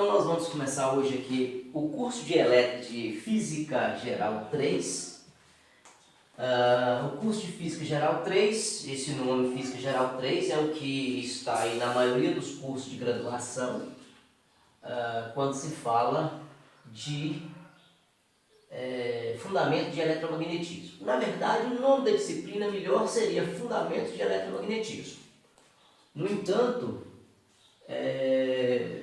Então nós vamos começar hoje aqui o curso de Física Geral 3. O curso de Física Geral 3, esse nome Física Geral 3 é o que está aí na maioria dos cursos de graduação, quando se fala de Fundamentos de Eletromagnetismo. Na verdade, o nome da disciplina melhor seria Fundamentos de Eletromagnetismo. No entanto,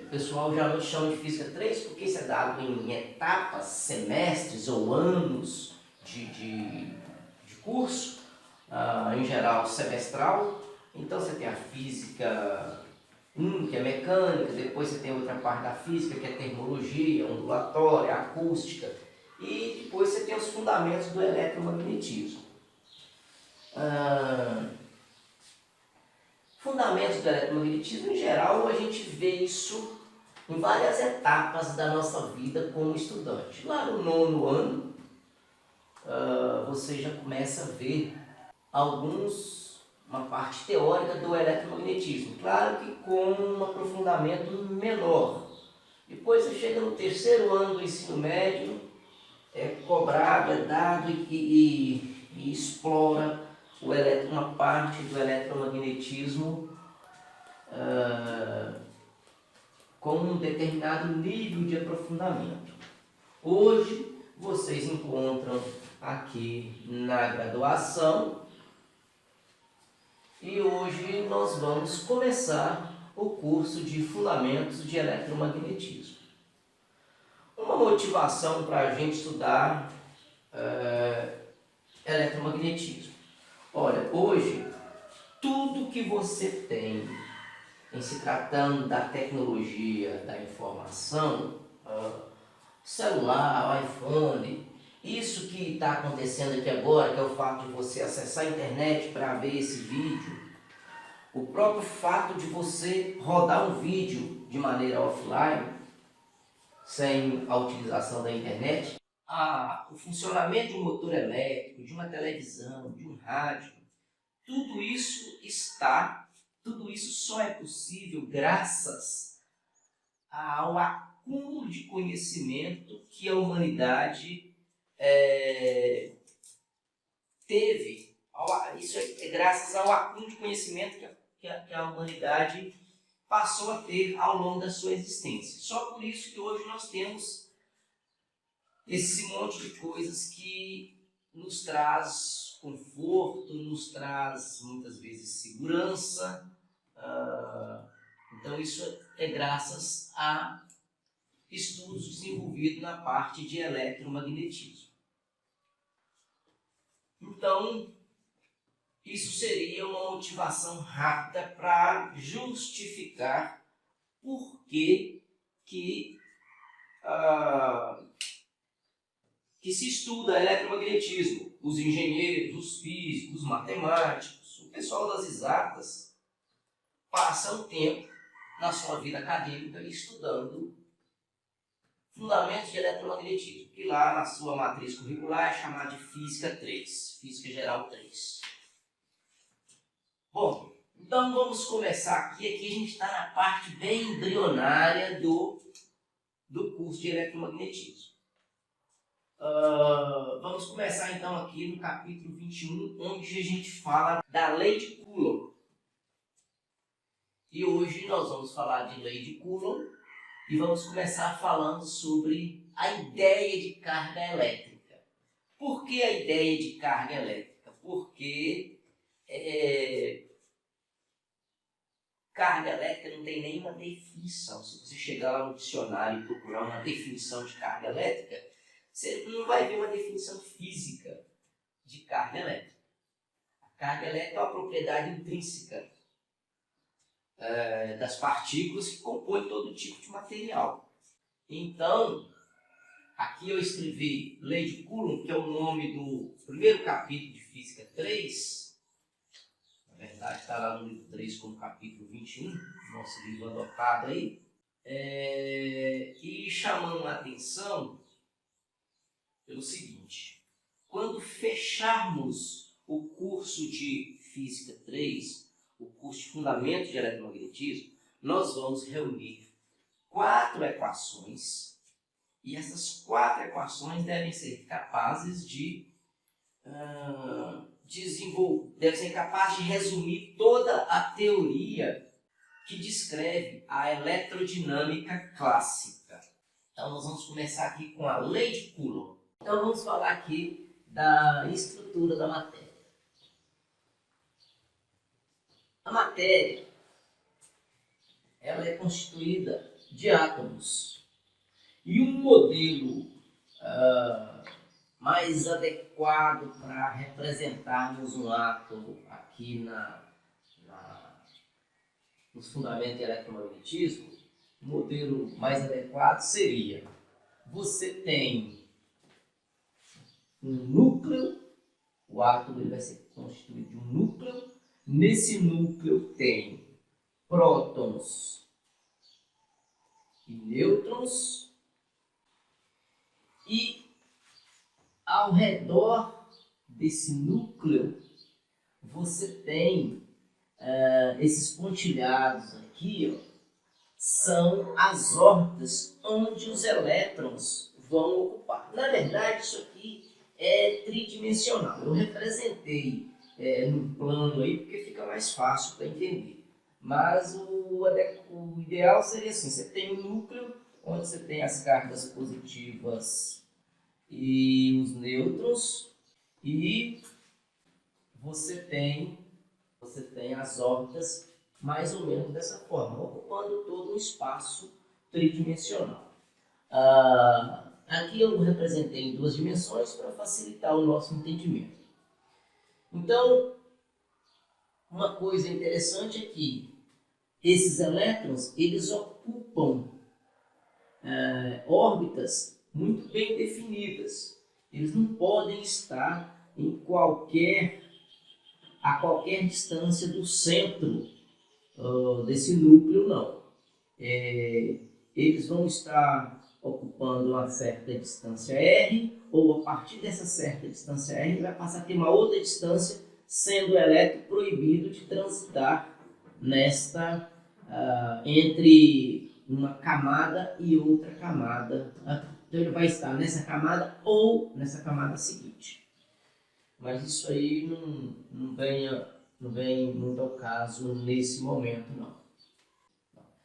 o pessoal geralmente chama de Física 3 porque isso é dado em etapas, semestres ou anos de curso, em geral semestral. Então você tem a Física 1, que é mecânica, depois você tem outra parte da física, que é termologia, ondulatória, acústica, e depois você tem os fundamentos do eletromagnetismo. Fundamentos do eletromagnetismo, em geral, a gente vê isso em várias etapas da nossa vida como estudante. Lá no 9º ano, você já começa a ver uma parte teórica do eletromagnetismo, claro que com um aprofundamento menor. Depois você chega no 3º ano do ensino médio, é cobrado, é dado e explora uma parte do eletromagnetismo com um determinado nível de aprofundamento. Hoje vocês encontram aqui na graduação e hoje nós vamos começar o curso de Fundamentos de Eletromagnetismo. Uma motivação para a gente estudar eletromagnetismo. Olha, hoje, tudo que você tem em se tratando da tecnologia da informação, celular, iPhone, isso que está acontecendo aqui agora, que é o fato de você acessar a internet para ver esse vídeo, o próprio fato de você rodar um vídeo de maneira offline, sem a utilização da internet, o funcionamento de um motor elétrico, de uma televisão, de um rádio, tudo isso só é possível graças ao acúmulo de conhecimento que a humanidade teve. Isso é graças ao acúmulo de conhecimento que a humanidade passou a ter ao longo da sua existência. Só por isso que hoje nós temos esse monte de coisas que nos traz conforto, nos traz muitas vezes segurança. Então isso é graças a estudos desenvolvidos na parte de eletromagnetismo. Então, isso seria uma motivação rápida para justificar por que se estuda eletromagnetismo. Os engenheiros, os físicos, os matemáticos, o pessoal das exatas passam tempo na sua vida acadêmica estudando fundamentos de eletromagnetismo, que lá na sua matriz curricular é chamada de Física 3, Física Geral 3. Bom, então vamos começar aqui. Aqui a gente está na parte bem embrionária do curso de eletromagnetismo. Vamos começar então aqui no capítulo 21, onde a gente fala da lei de Coulomb. E hoje nós vamos falar de lei de Coulomb e vamos começar falando sobre a ideia de carga elétrica. Por que a ideia de carga elétrica? Porque carga elétrica não tem nenhuma definição. Se você chegar lá no dicionário e procurar uma definição de carga elétrica, você não vai ver uma definição física de carga elétrica. A carga elétrica é uma propriedade intrínseca das partículas que compõem todo tipo de material. Então, aqui eu escrevi Lei de Coulomb, que é o nome do primeiro capítulo de Física 3. Na verdade, está lá no livro 3 como capítulo 21, nosso livro adotado aí. E chamando a atenção pelo seguinte: quando fecharmos o curso de Física 3, o curso de Fundamentos de Eletromagnetismo, nós vamos reunir 4 equações equações, e essas 4 equações devem ser capazes de devem ser capazes de resumir toda a teoria que descreve a eletrodinâmica clássica. Então nós vamos começar aqui com a lei de Coulomb. Então vamos falar aqui da estrutura da matéria. A matéria, ela é constituída de átomos. E um modelo mais adequado para representarmos um átomo aqui nos fundamentos do eletromagnetismo, o modelo mais adequado seria: você tem um núcleo, o átomo ele vai ser constituído de um núcleo. Nesse núcleo tem prótons e nêutrons, e ao redor desse núcleo você tem esses pontilhados aqui, ó, são as órbitas onde os elétrons vão ocupar. Na verdade, isso aqui é tridimensional. Eu representei no plano aí porque fica mais fácil para entender. Mas o ideal seria assim: você tem um núcleo onde você tem as cargas positivas e os nêutrons, e você tem as órbitas mais ou menos dessa forma, ocupando todo um espaço tridimensional. Aqui eu representei em 2 dimensões para facilitar o nosso entendimento. Então, uma coisa interessante é que esses elétrons, eles ocupam órbitas muito bem definidas. Eles não podem estar a qualquer distância do centro desse núcleo, não. Eles vão estar ocupando uma certa distância R, ou a partir dessa certa distância R vai passar a ter uma outra distância, sendo o elétron proibido de transitar entre uma camada e outra camada. Então ele vai estar nessa camada ou nessa camada seguinte. Mas isso aí não vem muito ao caso nesse momento, não.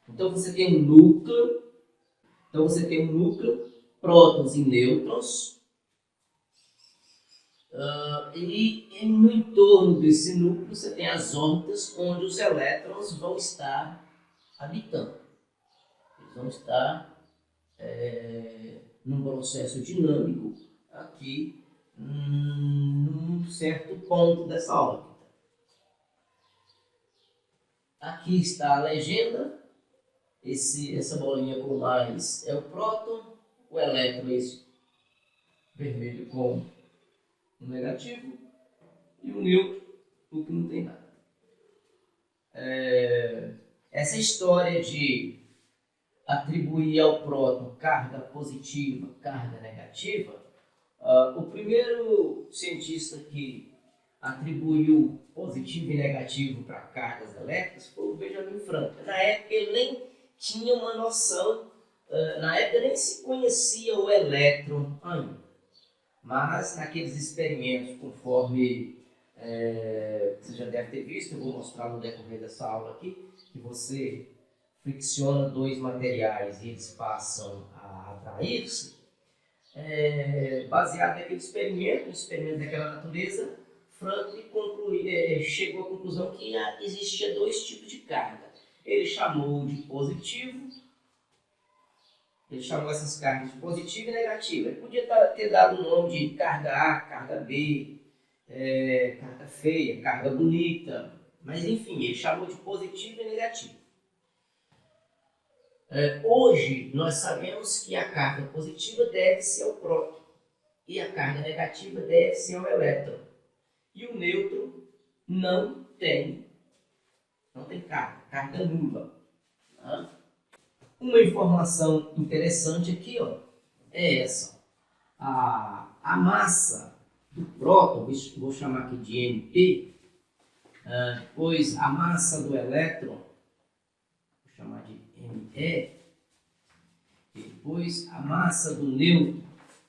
Então você tem um núcleo, prótons e nêutrons, e no entorno desse núcleo você tem as órbitas onde os elétrons vão estar habitando. Eles vão estar num processo dinâmico aqui num certo ponto dessa órbita. Aqui está a legenda. Essa bolinha com mais é o próton, o elétron esse vermelho com o negativo, e o nêutron, o que não tem nada. Essa história de atribuir ao próton carga positiva, carga negativa, o primeiro cientista que atribuiu positivo e negativo para cargas elétricas foi o Benjamin Franklin. Na época ele nem tinha uma noção, na época nem se conhecia o elétron ainda. Mas naqueles experimentos, conforme você já deve ter visto, eu vou mostrar no decorrer dessa aula aqui, que você fricciona 2 materiais e eles passam a atrair-se, baseado naquele experimento, um experimento daquela natureza, Franklin chegou à conclusão que existia 2 tipos de carga. Ele chamou de positivo, ele chamou essas cargas de positiva e negativa. Ele podia ter dado o nome de carga A, carga B, carga feia, carga bonita, mas enfim, ele chamou de positivo e negativo. Hoje nós sabemos que a carga positiva deve ser ao próton e a carga negativa deve ser ao elétron. E o nêutron não tem carga nula. Uma informação interessante aqui, é essa. A massa do próton, vou chamar aqui de Np, pois a massa do elétron, vou chamar de Me, Depois a massa do nêutron,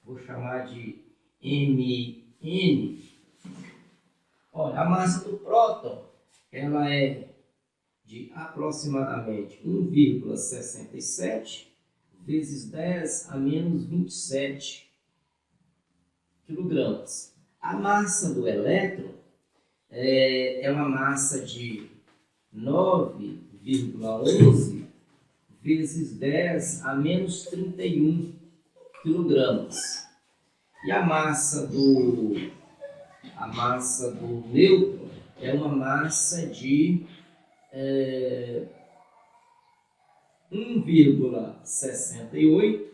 vou chamar de Mn. Olha, a massa do próton, ela é de aproximadamente 1,67 vezes 10 a menos 27 quilogramas. A massa do elétron é uma massa de 9,11 vezes 10 a menos 31 quilogramas. E a massa do nêutron é uma massa de 1,68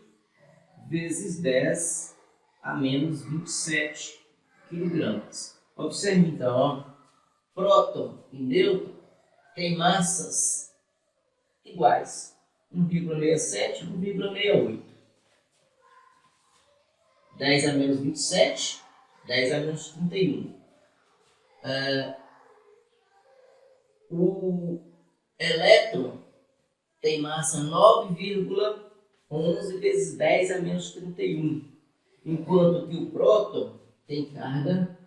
vezes 10 a menos 27 quilogramas. Observe então, ó, próton e nêutron têm massas iguais, 1,67 e 1,68. 10 a menos 27, 10 a menos 31. O elétron tem massa 9,11 vezes 10 a menos 31, enquanto que o próton tem carga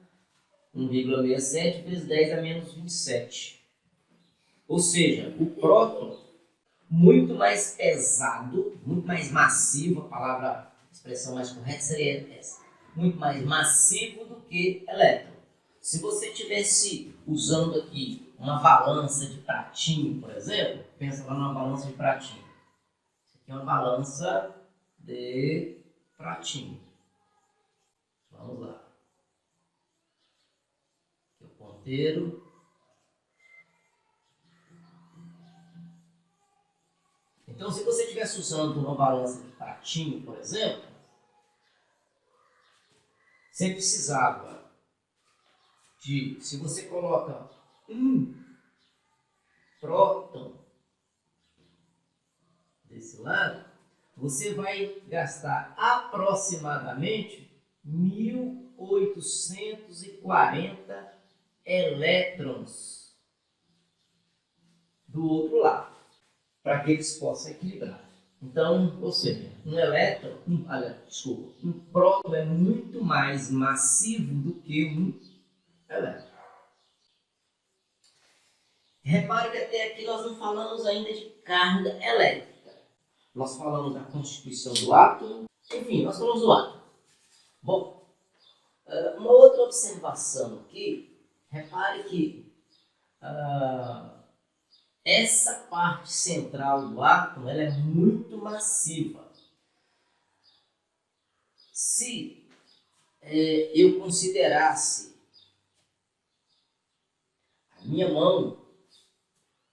1,67 vezes 10 a menos 27. Ou seja, o próton muito mais pesado, muito mais massivo, a expressão mais correta seria essa, muito mais massivo do que elétron. Se você estivesse usando aqui uma balança de pratinho, por exemplo, pensa lá numa balança de pratinho. Isso aqui é uma balança de pratinho. Vamos lá. Aqui é o ponteiro. Então, se você estivesse usando uma balança de pratinho, por exemplo, você precisava se você coloca um próton desse lado, você vai gastar aproximadamente 1.840 elétrons do outro lado, para que eles possam equilibrar. Então, ou seja, um próton é muito mais massivo do que um elétron. Repare que até aqui nós não falamos ainda de carga elétrica. Nós falamos da constituição do átomo, enfim, nós falamos do átomo. Bom, uma outra observação aqui, repare que essa parte central do átomo ela é muito massiva. Se eu considerasse a minha mão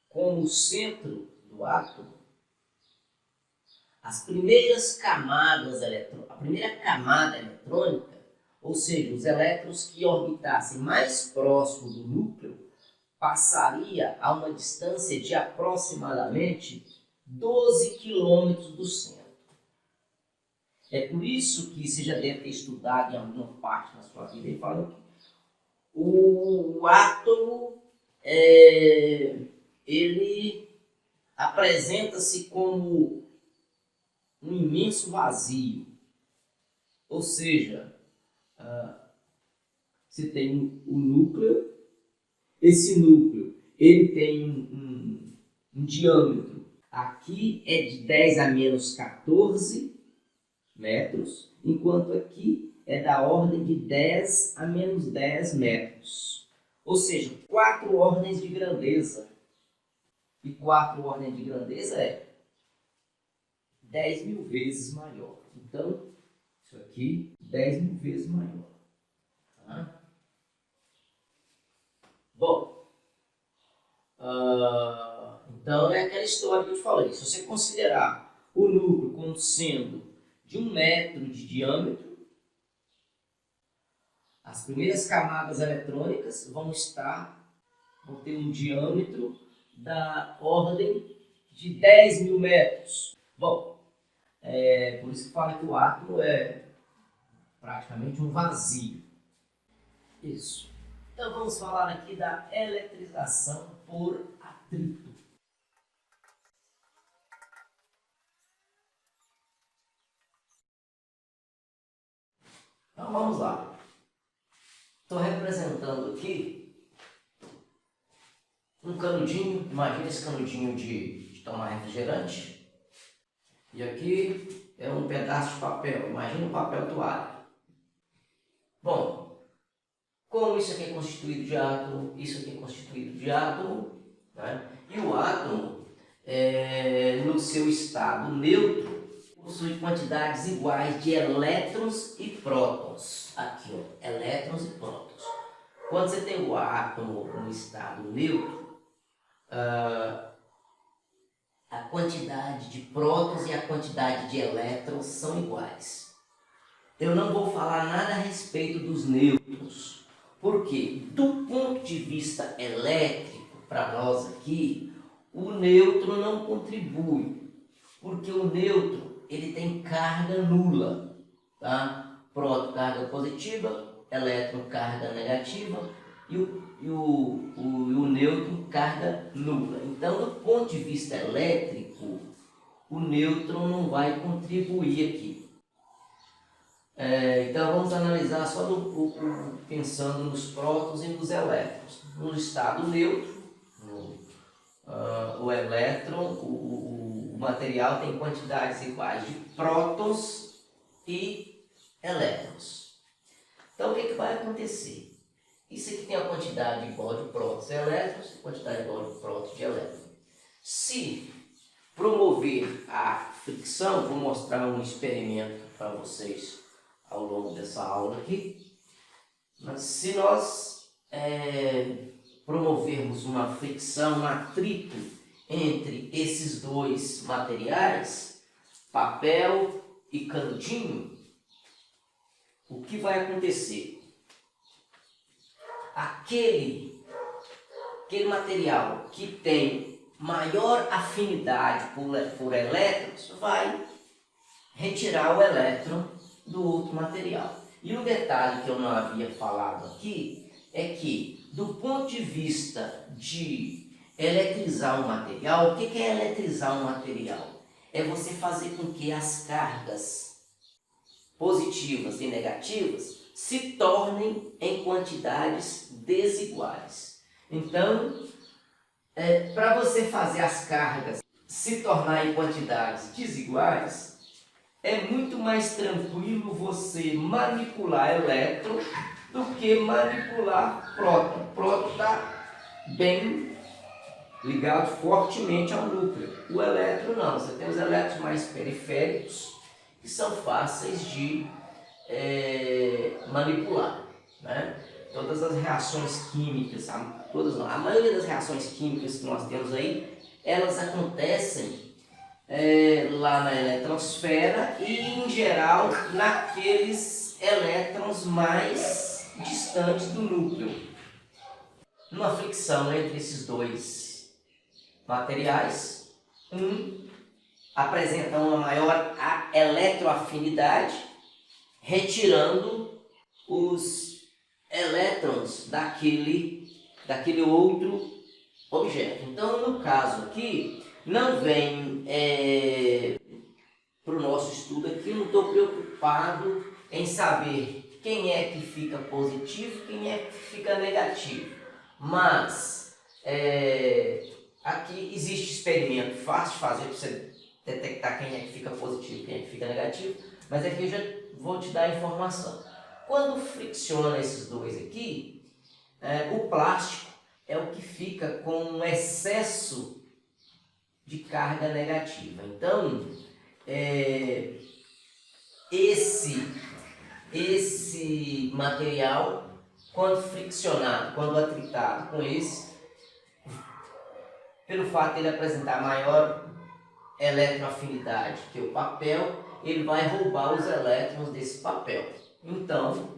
como o centro do átomo, as primeiras camadas a primeira camada eletrônica, ou seja, os elétrons que orbitassem mais próximo do núcleo, passaria a uma distância de aproximadamente 12 quilômetros do centro. É por isso que você já deve ter estudado em alguma parte da sua vida e falando que o átomo ele apresenta-se como um imenso vazio. Ou seja, você tem o núcleo. Esse núcleo ele tem um diâmetro. Aqui é de 10 a menos 14 metros, enquanto aqui é da ordem de 10 a menos 10 metros. Ou seja, 4 ordens de grandeza. E 4 ordens de grandeza é 10.000 vezes maior. Então, isso aqui, 10.000 vezes maior. Tá? Bom, então é aquela história que eu te falei. Se você considerar o núcleo como sendo de 1 metro de diâmetro, as primeiras camadas eletrônicas vão ter um diâmetro da ordem de 10.000 metros. Bom, por isso que fala que o átomo é praticamente um vazio. Isso. Então vamos falar aqui da eletrização por atrito. Então vamos lá. Estou representando aqui um canudinho, imagina esse canudinho de tomar refrigerante. E aqui é um pedaço de papel, imagina um papel toalha. Bom, como isso aqui é constituído de átomo, isso aqui é constituído de átomo, né? E o átomo, no seu estado neutro, possui quantidades iguais de elétrons e prótons. Aqui, ó, elétrons e prótons. Quando você tem o átomo no estado neutro, a quantidade de prótons e a quantidade de elétrons são iguais. Eu não vou falar nada a respeito dos nêutrons, porque do ponto de vista elétrico, para nós aqui, o nêutron não contribui, porque o nêutron ele tem carga nula, tá? Próton, carga positiva, elétron, carga negativa e o nêutron, carga nula. Então, do ponto de vista elétrico, o nêutron não vai contribuir aqui. Então, vamos analisar só pensando nos prótons e nos elétrons. No estado neutro, o elétron, o material tem quantidades iguais de prótons e elétrons. Então, o que vai acontecer? Isso aqui tem a quantidade igual de prótons e elétrons, e quantidade igual de prótons e elétrons. Se promover a fricção, vou mostrar um experimento para vocês ao longo dessa aula aqui. Mas se nós promovermos uma fricção, um atrito entre esses dois materiais, papel e canudinho, o que vai acontecer? Aquele material que tem maior afinidade por elétrons vai retirar o elétron do outro material. E um detalhe que eu não havia falado aqui é que, do ponto de vista de eletrizar um material, o que é eletrizar um material? É você fazer com que as cargas positivas e negativas se tornem em quantidades desiguais. Então, para você fazer as cargas se tornarem em quantidades desiguais, é muito mais tranquilo você manipular elétron do que manipular próton. O próton está bem ligado fortemente ao núcleo. O elétron não. Você tem os elétrons mais periféricos que são fáceis de manipular, né? Todas as reações químicas, a maioria das reações químicas que nós temos aí, elas acontecem lá na eletrosfera e, em geral, naqueles elétrons mais distantes do núcleo. Numa fricção entre esses dois materiais, apresenta uma maior eletroafinidade, retirando os elétrons daquele outro objeto. Então, no caso aqui, não vem para o nosso estudo aqui, não estou preocupado em saber quem é que fica positivo e quem é que fica negativo. Mas aqui existe experimento fácil de fazer para você detectar quem é que fica positivo e quem é que fica negativo, mas aqui eu já vou te dar a informação. Quando fricciona esses dois aqui, o plástico é o que fica com um excesso de carga negativa. Então, esse material, quando friccionado, quando atritado com esse, pelo fato de ele apresentar maior eletroafinidade que o papel, ele vai roubar os elétrons desse papel. Então,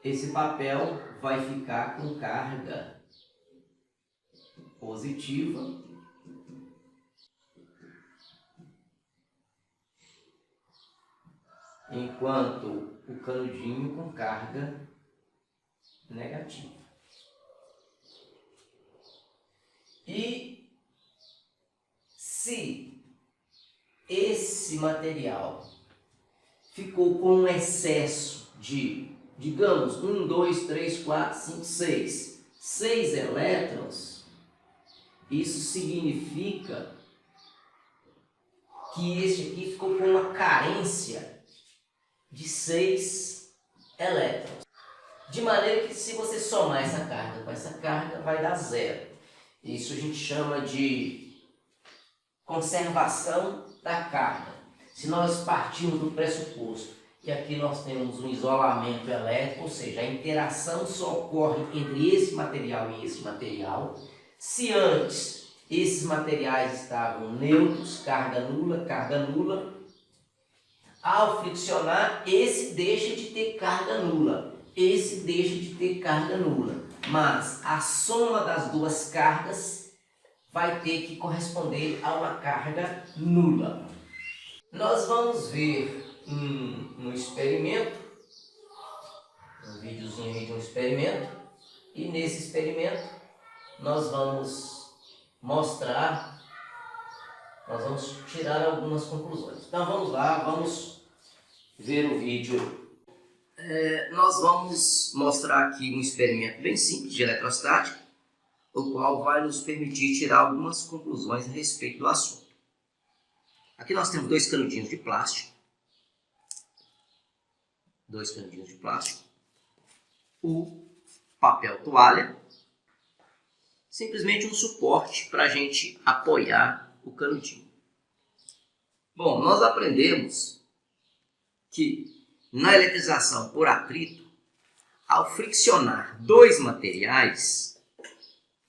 esse papel vai ficar com carga positiva, enquanto o canudinho com carga negativa. E se esse material ficou com um excesso de, digamos, 1, 2, 3, 4, 5, 6 elétrons, isso significa que este aqui ficou com uma carência de 6 elétrons. De maneira que se você somar essa carga com essa carga, vai dar 0. Isso a gente chama de conservação da carga. Se nós partirmos do pressuposto que aqui nós temos um isolamento elétrico, ou seja, a interação só ocorre entre esse material e esse material. Se antes esses materiais estavam neutros, carga nula, ao friccionar, esse deixa de ter carga nula, esse deixa de ter carga nula. Mas a soma das duas cargas vai ter que corresponder a uma carga nula. Nós vamos ver um experimento, um videozinho aí de um experimento, e nesse experimento nós vamos mostrar, nós vamos tirar algumas conclusões. Então vamos lá, vamos ver o vídeo. Nós vamos mostrar aqui um experimento bem simples de eletrostática, o qual vai nos permitir tirar algumas conclusões a respeito do assunto. Aqui nós temos dois canudinhos de plástico. O papel toalha. Simplesmente um suporte para a gente apoiar o canudinho. Bom, nós aprendemos que na eletrização por atrito, ao friccionar dois materiais,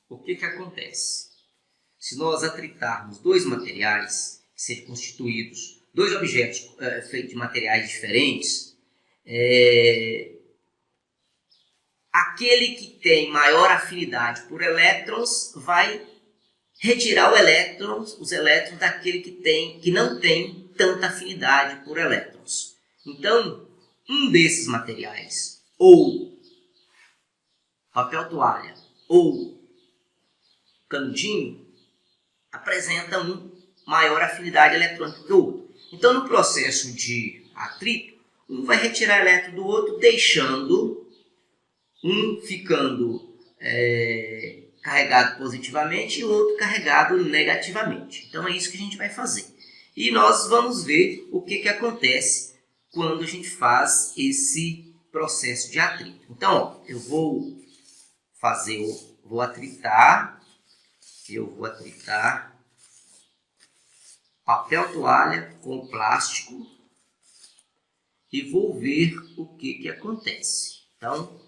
o que acontece? Se nós atritarmos dois materiais, sejam constituídos dois objetos feitos de materiais diferentes, aquele que tem maior afinidade por elétrons vai retirar os elétrons daquele que não tem tanta afinidade por elétrons. Então, um desses materiais, ou papel toalha, ou canudinho, apresenta maior afinidade eletrônica que o outro. Então, no processo de atrito, um vai retirar elétron do outro, deixando um ficando carregado positivamente e o outro carregado negativamente. Então, é isso que a gente vai fazer. E nós vamos ver o que acontece quando a gente faz esse processo de atrito. Então, ó, eu vou atritar papel toalha com plástico e vou ver o que acontece. Então,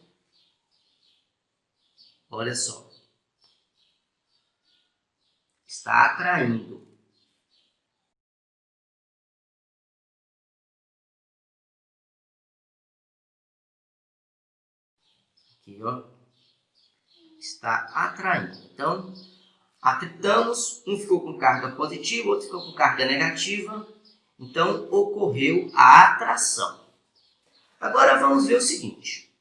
olha só, está atraindo. Aqui, ó, está atraindo. Então, atritamos, um ficou com carga positiva, outro ficou com carga negativa. Então, ocorreu a atração. Agora, vamos ver o seguinte.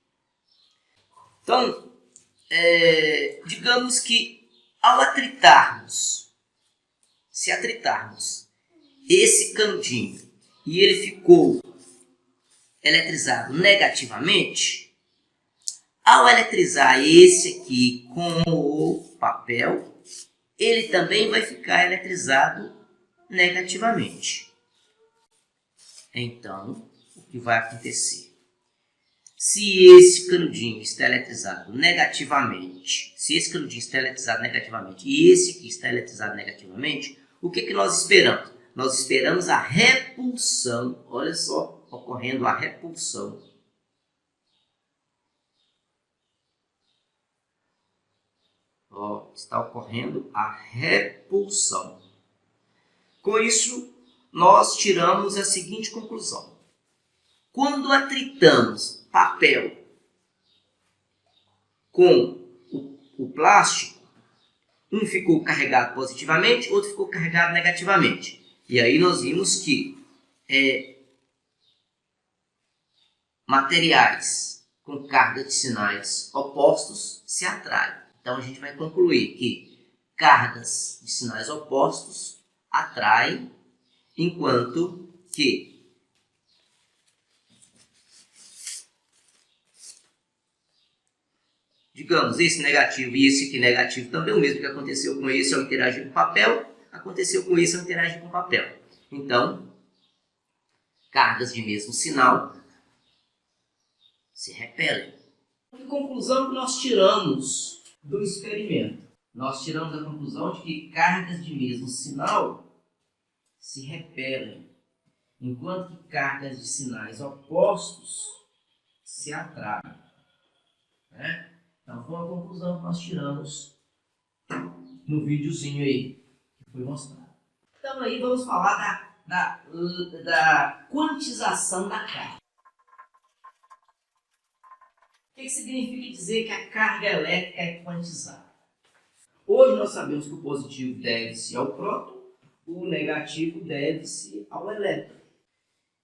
Então, digamos que ao atritarmos, se atritarmos esse canudinho e ele ficou eletrizado negativamente, ao eletrizar esse aqui com o papel, ele também vai ficar eletrizado negativamente. Então, o que vai acontecer? Se esse canudinho está eletrizado negativamente, e esse aqui está eletrizado negativamente, o que nós esperamos? Nós esperamos a repulsão, olha só, ocorrendo a repulsão. Ó, está ocorrendo a repulsão. Com isso, nós tiramos a seguinte conclusão. Quando atritamos papel com o plástico, um ficou carregado positivamente, outro ficou carregado negativamente. E aí nós vimos que materiais com carga de sinais opostos se atraem. Então a gente vai concluir que cargas de sinais opostos atraem, enquanto que digamos, esse negativo e esse aqui negativo também, o mesmo que aconteceu com esse ao interagir com papel, aconteceu com esse ao interagir com papel. Então, cargas de mesmo sinal se repelem. Que conclusão que nós tiramos do experimento? Nós tiramos a conclusão de que cargas de mesmo sinal se repelem, enquanto que cargas de sinais opostos se atraem. Né? Então foi uma conclusão que nós tiramos no videozinho aí que foi mostrado. Então aí vamos falar da quantização da carga. O que significa dizer que a carga elétrica é quantizada? Hoje nós sabemos que o positivo deve-se ao próton, o negativo deve-se ao elétron.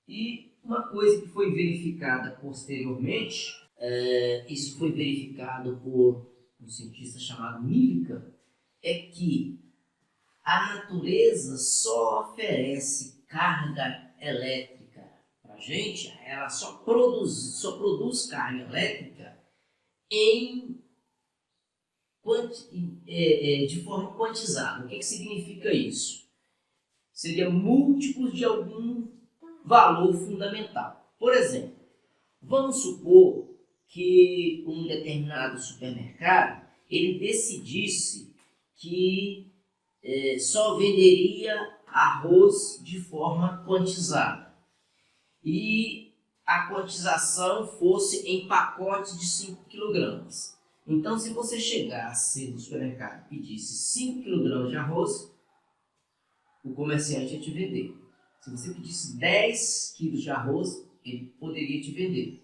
E uma coisa que foi verificada posteriormente, isso foi verificado por um cientista chamado Millikan, é que a natureza só oferece carga elétrica para a gente, ela só produz carga elétrica de forma quantizada. O que significa isso? Seria múltiplos de algum valor fundamental. Por exemplo, vamos supor que um determinado supermercado ele decidisse que só venderia arroz de forma quantizada e a quantização fosse em pacotes de 5 kg. Então, se você chegasse no supermercado e pedisse 5 kg de arroz, o comerciante ia te vender. Se você pedisse 10 kg de arroz, ele poderia te vender.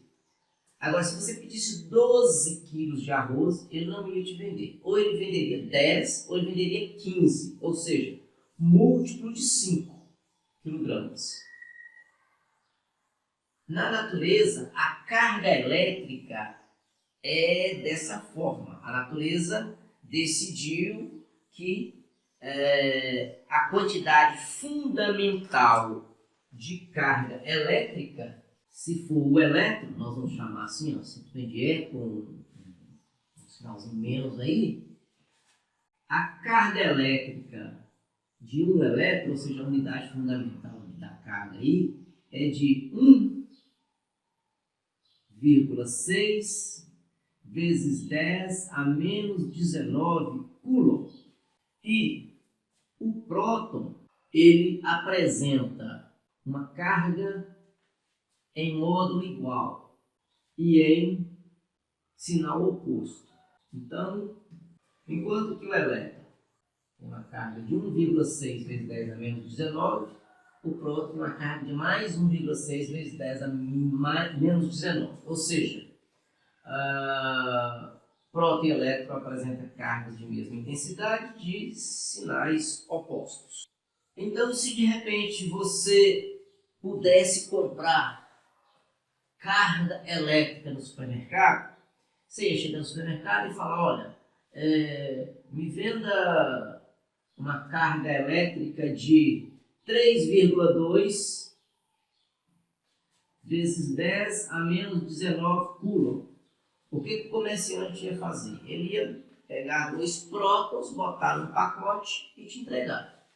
Agora, se você pedisse 12 kg de arroz, ele não ia te vender. Ou ele venderia 10, ou ele venderia 15, ou seja, múltiplo de 5 kg. Na natureza, a carga elétrica é dessa forma. A natureza decidiu que a quantidade fundamental de carga elétrica, se for o elétron, nós vamos chamar assim, ó, simplesmente com um sinalzinho menos aí, a carga elétrica de um elétron, ou seja, a unidade fundamental da carga aí, é de 1,6 vezes 10 a menos 19 coulomb. E o próton, ele apresenta uma carga em módulo igual e em sinal oposto. Então, enquanto que o elétron tem uma carga de 1,6 vezes 10 a menos 19, o próton tem uma carga de mais 1,6 vezes 10 a menos 19. Ou seja, próton e elétron apresentam cargas de mesma intensidade de sinais opostos. Então, se de repente você pudesse comprar carga elétrica no supermercado, você ia chegar no supermercado e falar, olha, me venda uma carga elétrica de 3,2 vezes 10 a menos 19 coulomb. O que o comerciante ia fazer? Ele ia pegar 2 prótons, botar no pacote e te entregar.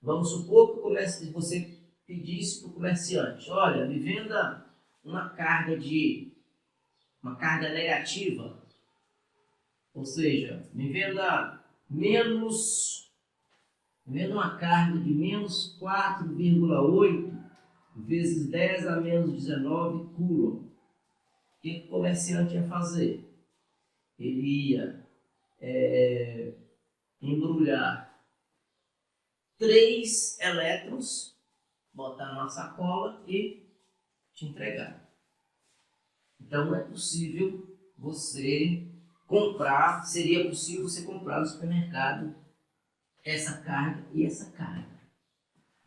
Vamos supor que você pedisse para o comerciante, olha, me venda uma carga negativa, ou seja, me venda uma carga de menos 4,8 vezes 10 a menos 19 coulomb. O que o comerciante ia fazer? Ele ia embrulhar 3 elétrons, botar numa sacola e te entregar. Então é possível você comprar, seria possível você comprar no supermercado essa carga e essa carga.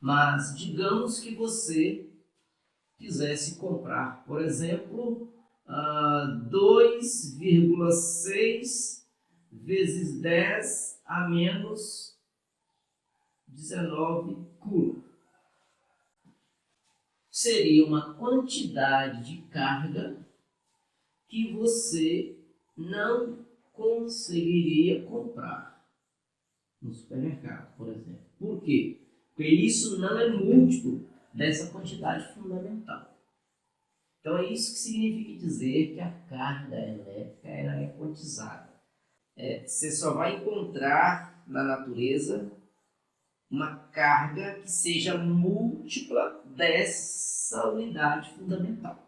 Mas digamos que você quisesse comprar, por exemplo, 2,6 vezes 10 a menos 19 coulomb. Seria uma quantidade de carga que você não conseguiria comprar no supermercado, por exemplo. Por quê? Porque isso não é múltiplo dessa quantidade fundamental. Então é isso que significa dizer que a carga elétrica ela é quantizada. Você só vai encontrar na natureza uma carga que seja múltipla dessa unidade fundamental.